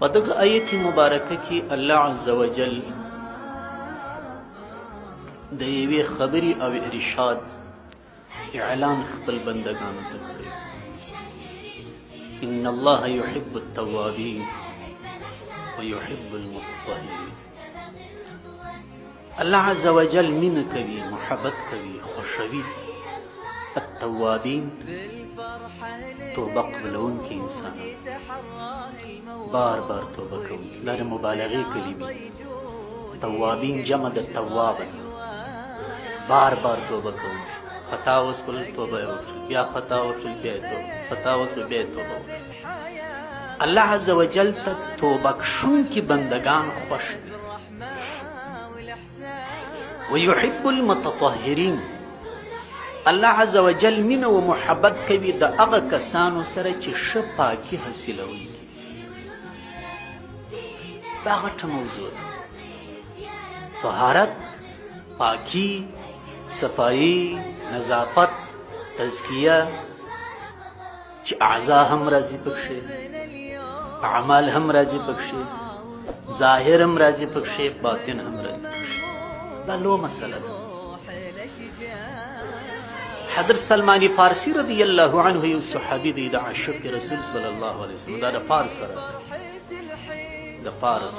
په دغه آیت مبارکه کې الله عز وجل د یوې خبرې او ارشاد اعلان خپل بندگانو ته کړی. ان الله يحب التوابين ويحب المتطهرين. الله عز وجل مینه کوي، محبت کوي، خوښوي التوابین توبه قبلونکي انسانان، بار بار توبه کوي. دا د مبالغې کلمې. توابین جمع د تواب، بار بار توبه کوي. خطا وسول توبه وکړي، بیا خطا وکړي، بیا توبه، خطا وسول بیا توبه وکړي. الله عز وجل ته توبه کښونکي بندگان خوښ دي. ويحب المتطهرين. الله عز وجل مینه و محبت کوي د هغه کسانو سره چې ښه پاکي حاصلوونکي. دا غټه موضوع ده. طهارت، پاکی، صفایی، نظافت، تزکیه، چې اعضا هم راځي پکښې، اعمال هم راځي پکښې، ظاهر هم راځي پکښې، باطن هم راځي پکښې. دا لو مسله ده. حضرت سلمان فارسی رضی الله عنه یو صحابي دی د عاشق رسول صلی الله علیه وسلم. دا د فارس سره، د فارس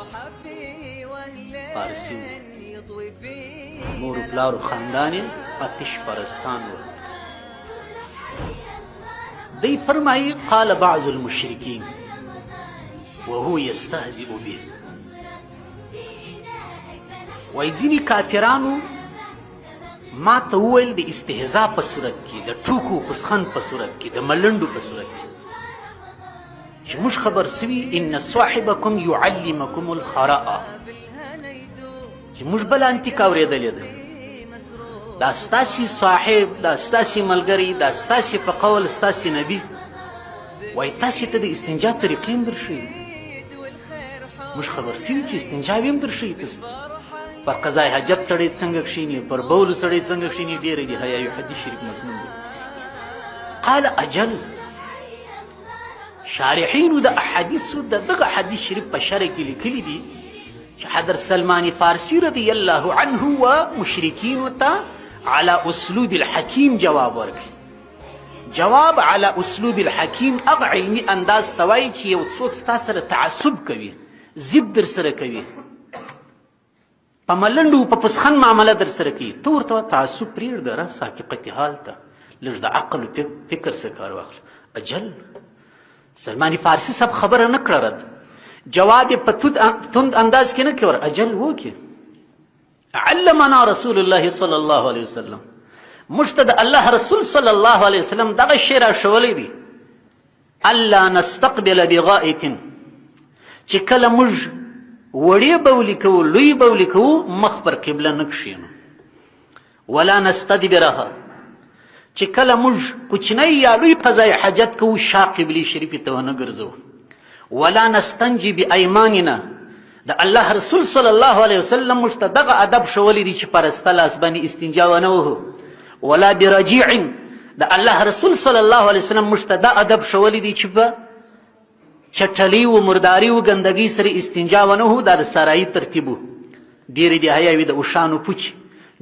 فارسی مور و پلار و خاندان آتش پرستان و. دی فرمایی قال بعض المشرکین وهو یستهزئ به. وای ځینې کافرانو ما ته وویل د استهزا په صورت کې، د ټوکو پسخن په صورت کې، د ملنډو په صورت کې، چې موږ خبر سوي ان صاحبکم یعلمکم الخراء، چې موږ بله انتیکه اورېدلې ده. دا ستاسې صاحب، دا ستاسې ملګری، دا ستاسې په قول ستاسې نبي وایي تاسې ته د استنجا طریقې هم درښیي. موږ خبر سوي چې استنجا هم درښیي. تاسو پر قضای حاجت سړی څنګه کښیني، پر بولو سړی څنګه کښیني، ډېرې دي. حیا یو حدیث شریف مضمون دی. قال اجل. شارحینو د احادیثو د دغه حدیث شریف په شرح کې لیکلي دي چې حضرت سلمان فارسی رضی الله عنه و مشرکینو ته على اسلوب الحکیم جواب ورکړي. جواب على اسلوب الحکیم هغه علمي انداز ته وایي چې یو څوک ستا سره تعصب کوي، ضد در سره کوي، په ملنډو په پسخن معامله در سره کوي، ته ورته تعصب پرېږده، راسه حقیقت حال ته لږ د عقل و فکر څخه کار واخله. اجل. سلمان فارسی صاحب خبره نه کړه رد، جواب یې په تند انداز کې نه کوي. اجل وکړي. علمنا رسول الله صلی الله علیه وسلم. موږ ته د الله رسول صلی الله علیه وسلم دغه شی راښولی دی. الله نستقبل بغائط، چې کله موږ وړې بولې کوو، لوی بولې کوو، مخ پر قبله نه کښېنو. ولا نستدبرها، چې کله موږ کوچنی یا لوی قضای حاجت کوو، شا قبلې شریفې ته ونه ګرځو. ولا نستنجي بایماننا، د الله رسول صلی الله علیه وسلم موږ ته دغه ادب ښولی دی چې پرسته لاس باندې استنجا ونه وهو. ولا برجیع، د الله رسول صلی الله علیه وسلم موږ ته دا ادب ښولی دی چې په چټلي و مرداري و ګندګۍ سره استنجا ونه وهو. دا د سرایي ترتیب و. ډېرې دې حیا وي د اوښانو پوچې،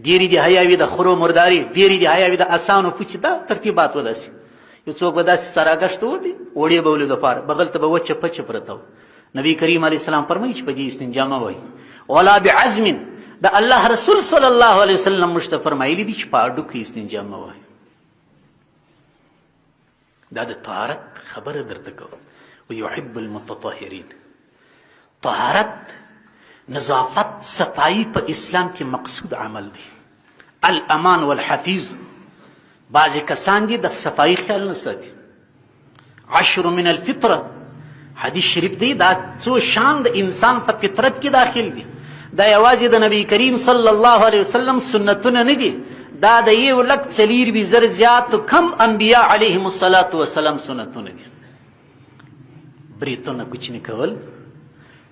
ډېرې دې حیا وي د خرو مرداري، ډېرې دې حیا وي د اسانو پوچې. دا ترتیبات و. داسې یو څوک به داسې سراګشت وتی وړې بولې دپاره، بغل ته به وچه پچه پرته و. نبی کریم علیه السلام فرمایي چې په دې استنجا مه وایي. ولا بعزم، د الله رسول صلی الله علیه وسلم موږ ته فرمایلي دي چې په هډوکو استنجا مه وایي. دا د طهارت خبره درته کوم. ويحب المتطهرين. طهارت، نظافت، صفائی په اسلام کې مقصود عمل دی. الامان والحفیظ. بعضې کسان دي د صفائی خیال نه ساتي. 10 من الفطره حدیث شریف دی. دا څو شان د انسان په فطرت کې داخل دي. دا یوازې د نبی کریم صلی الله علیه وسلم سنتونه نه دي، دا د 1,40,000 زیات کم انبیاء علیهم الصلاة والسلام سنتونه دي. بریتونه کوچني کول،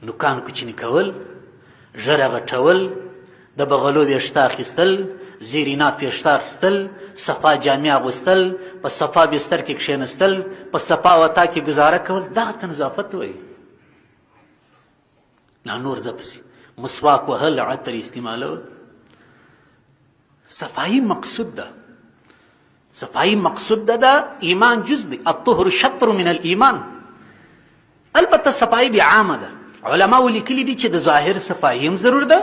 نوکان کوچني کول، ژره غټول، د بغلو ویښته اخیستل، زیرینات ویښته اخیستل، صفا جامې اغوستل، په صفا بستر کې کښېنستل، په صفا وطا کې ګزاره کول، دغه ته نظافت وایي. لا نور زپسی مسواک وهل عطر استعمالول صفائی مقصود ده صفائی مقصود ده ایمان جز دی الطهر شطر من الایمان البته صفائی بیا عامه ده علماء لیکلي دي چې د ظاهر صفائی هم ضرور ده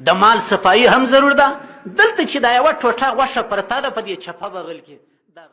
د مال صفائی هم ضرور ده دلته چې دا یوه ټوټه غوښه پرته ده په دې چپه بغل کې دا